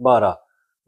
12।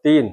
3,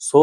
100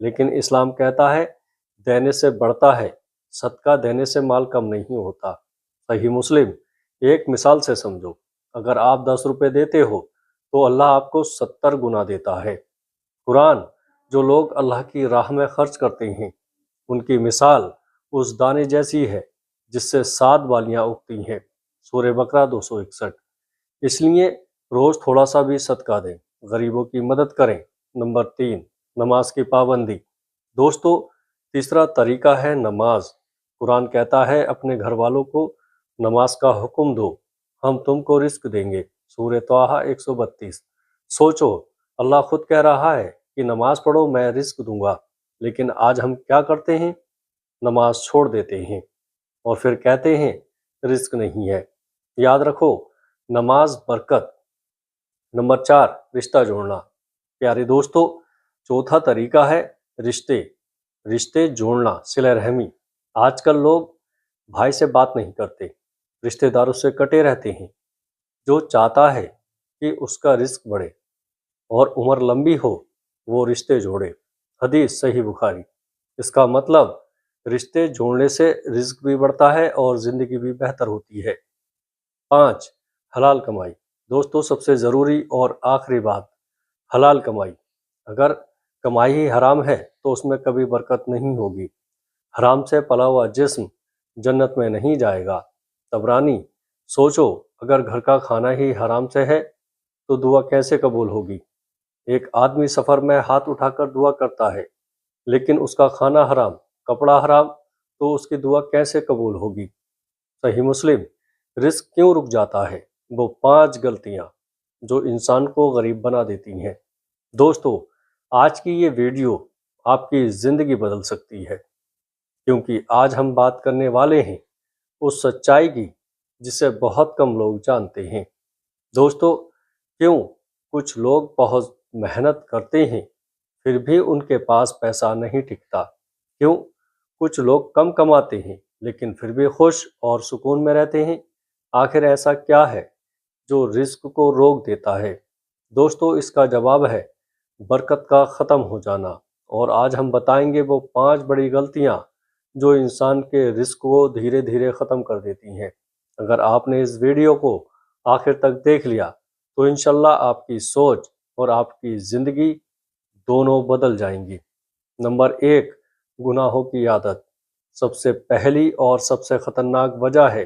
لیکن اسلام کہتا ہے دینے سے بڑھتا ہے، صدقہ دینے سے مال کم نہیں ہوتا۔ صحیح مسلم۔ ایک مثال سے سمجھو، اگر آپ 10 روپے دیتے ہو تو اللہ آپ کو 70 گنا دیتا ہے۔ قرآن، جو لوگ اللہ کی راہ میں خرچ کرتے ہیں ان کی مثال اس دانے جیسی ہے جس سے 7 بالیاں اگتی ہیں۔ سورہ بقرہ 261۔ اس لیے روز تھوڑا سا بھی صدقہ دیں، غریبوں کی مدد کریں۔ نمبر 3، نماز کی پابندی۔ دوستو، تیسرا طریقہ ہے نماز۔ قرآن کہتا ہے اپنے گھر والوں کو نماز کا حکم دو، ہم تم کو رزق دیں گے۔ سورہ طٰہٰ 132۔ سوچو، اللہ خود کہہ رہا ہے کہ نماز پڑھو میں رزق دوں گا، لیکن آج ہم کیا کرتے ہیں؟ نماز چھوڑ دیتے ہیں اور پھر کہتے ہیں رزق نہیں ہے۔ یاد رکھو، نماز برکت۔ نمبر 4، رشتہ جوڑنا۔ پیارے دوستو، چوتھا طریقہ ہے رشتے جوڑنا، صلہ رحمی۔ آج کل لوگ بھائی سے بات نہیں کرتے، رشتہ داروں سے کٹے رہتے ہیں۔ جو چاہتا ہے کہ اس کا رزق بڑھے اور عمر لمبی ہو وہ رشتے جوڑے۔ حدیث صحیح بخاری۔ اس کا مطلب رشتے جوڑنے سے رزق بھی بڑھتا ہے اور زندگی بھی بہتر ہوتی ہے۔ 5، حلال کمائی۔ دوستو، سب سے ضروری اور آخری بات، حلال کمائی۔ اگر کمائی ہی حرام ہے تو اس میں کبھی برکت نہیں ہوگی۔ حرام سے پلا ہوا جسم جنت میں نہیں جائے گا۔ طبرانی۔ سوچو، اگر گھر کا کھانا ہی حرام سے ہے تو دعا کیسے قبول ہوگی؟ ایک آدمی سفر میں ہاتھ اٹھا کر دعا کرتا ہے لیکن اس کا کھانا حرام، کپڑا حرام، تو اس کی دعا کیسے قبول ہوگی؟ صحیح مسلم۔ رزق کیوں رک جاتا ہے؟ وہ 5 غلطیاں جو انسان کو غریب بنا دیتی ہیں۔ دوستو، آج کی یہ ویڈیو آپ کی زندگی بدل سکتی ہے، کیونکہ آج ہم بات کرنے والے ہیں اس سچائی کی جسے بہت کم لوگ جانتے ہیں۔ دوستو، کیوں کچھ لوگ بہت محنت کرتے ہیں پھر بھی ان کے پاس پیسہ نہیں ٹکتا؟ کیوں کچھ لوگ کم کماتے ہیں لیکن پھر بھی خوش اور سکون میں رہتے ہیں؟ آخر ایسا کیا ہے جو رزق کو روک دیتا ہے؟ دوستو، اس کا جواب ہے برکت کا ختم ہو جانا، اور آج ہم بتائیں گے وہ 5 بڑی غلطیاں جو انسان کے رزق کو دھیرے دھیرے ختم کر دیتی ہیں۔ اگر آپ نے اس ویڈیو کو آخر تک دیکھ لیا تو انشاءاللہ آپ کی سوچ اور آپ کی زندگی دونوں بدل جائیں گی۔ نمبر 1، گناہوں کی عادت۔ سب سے پہلی اور سب سے خطرناک وجہ ہے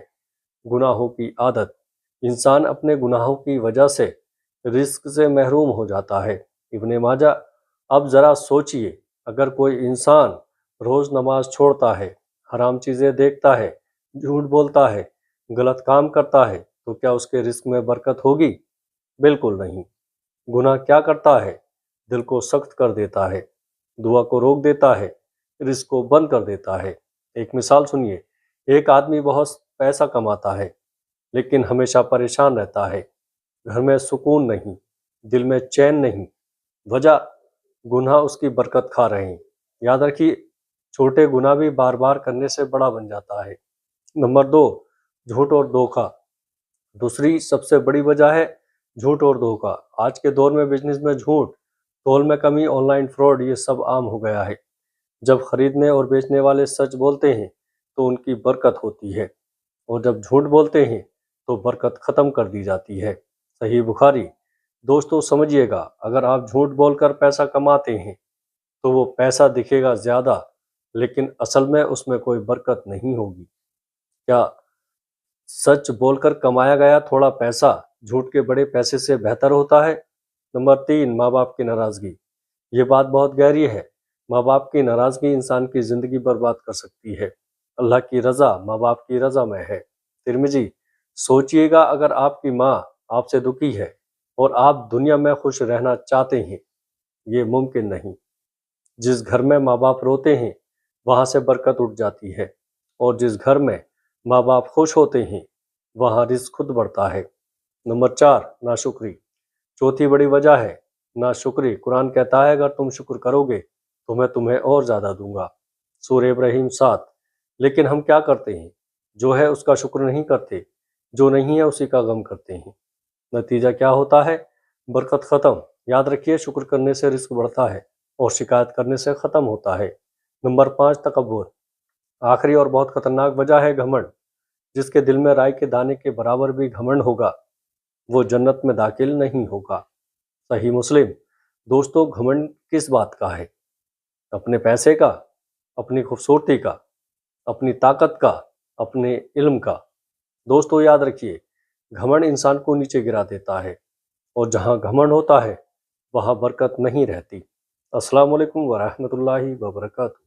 گناہوں کی عادت۔ انسان اپنے گناہوں کی وجہ سے رزق سے محروم ہو جاتا ہے۔ ابن ماجہ۔ اب ذرا سوچئے، اگر کوئی انسان روز نماز چھوڑتا ہے، حرام چیزیں دیکھتا ہے، جھوٹ بولتا ہے، غلط کام کرتا ہے، تو کیا اس کے رزق میں برکت ہوگی؟ بالکل نہیں۔ گناہ کیا کرتا ہے؟ دل کو سخت کر دیتا ہے، دعا کو روک دیتا ہے، رزق کو بند کر دیتا ہے۔ ایک مثال سنیے، ایک آدمی بہت پیسہ کماتا ہے لیکن ہمیشہ پریشان رہتا ہے، گھر میں سکون نہیں، دل میں چین نہیں۔ وجہ، گناہ اس کی برکت کھا رہے ہیں۔ یاد رکھیے، چھوٹے گناہ بھی بار بار کرنے سے بڑا بن جاتا ہے۔ نمبر 2، جھوٹ اور دھوکہ۔ دوسری سب سے بڑی وجہ ہے جھوٹ اور دھوکہ۔ آج کے دور میں بزنس میں جھوٹ، تول میں کمی، آن لائن فراڈ، یہ سب عام ہو گیا ہے۔ جب خریدنے اور بیچنے والے سچ بولتے ہیں تو ان کی برکت ہوتی ہے، اور جب جھوٹ بولتے ہیں تو برکت ختم کر دی جاتی ہے۔ صحیح بخاری۔ دوستو سمجھیے گا، اگر آپ جھوٹ بول کر پیسہ کماتے ہیں تو وہ پیسہ دکھے گا زیادہ، لیکن اصل میں اس میں کوئی برکت نہیں ہوگی۔ کیا سچ بول کر کمایا گیا تھوڑا پیسہ جھوٹ کے بڑے پیسے سے بہتر ہوتا ہے؟ نمبر 3، ماں باپ کی ناراضگی۔ یہ بات بہت گہری ہے۔ ماں باپ کی ناراضگی انسان کی زندگی برباد کر سکتی ہے۔ اللہ کی رضا ماں باپ کی رضا میں ہے۔ ترمذی۔ سوچئے گا، اگر آپ کی ماں آپ سے دکھی ہے اور آپ دنیا میں خوش رہنا چاہتے ہیں، یہ ممکن نہیں۔ جس گھر میں ماں باپ روتے ہیں وہاں سے برکت اٹھ جاتی ہے، اور جس گھر میں ماں باپ خوش ہوتے ہیں وہاں رزق خود بڑھتا ہے۔ نمبر 4، ناشکری۔ چوتھی بڑی وجہ ہے ناشکری۔ قرآن کہتا ہے اگر تم شکر کرو گے تو میں تمہیں اور زیادہ دوں گا۔ سورہ ابراہیم 7۔ لیکن ہم کیا کرتے ہیں؟ جو ہے اس کا شکر نہیں کرتے، جو نہیں ہے اسی کا غم کرتے ہیں۔ نتیجہ کیا ہوتا ہے؟ برکت ختم۔ یاد رکھیے، شکر کرنے سے رزق بڑھتا ہے اور شکایت کرنے سے ختم ہوتا ہے۔ نمبر 5، تکبر۔ آخری اور بہت خطرناک وجہ ہے گھمنڈ۔ جس کے دل میں رائے کے دانے کے برابر بھی گھمنڈ ہوگا وہ جنت میں داخل نہیں ہوگا۔ صحیح مسلم۔ دوستو، گھمنڈ کس بات کا ہے؟ اپنے پیسے کا، اپنی خوبصورتی کا، اپنی طاقت کا، اپنے علم کا۔ دوستو یاد رکھیے، گھمنڈ انسان کو نیچے گرا دیتا ہے، اور جہاں گھمنڈ ہوتا ہے وہاں برکت نہیں رہتی۔ السلام علیکم ورحمۃ اللہ وبرکاتہ۔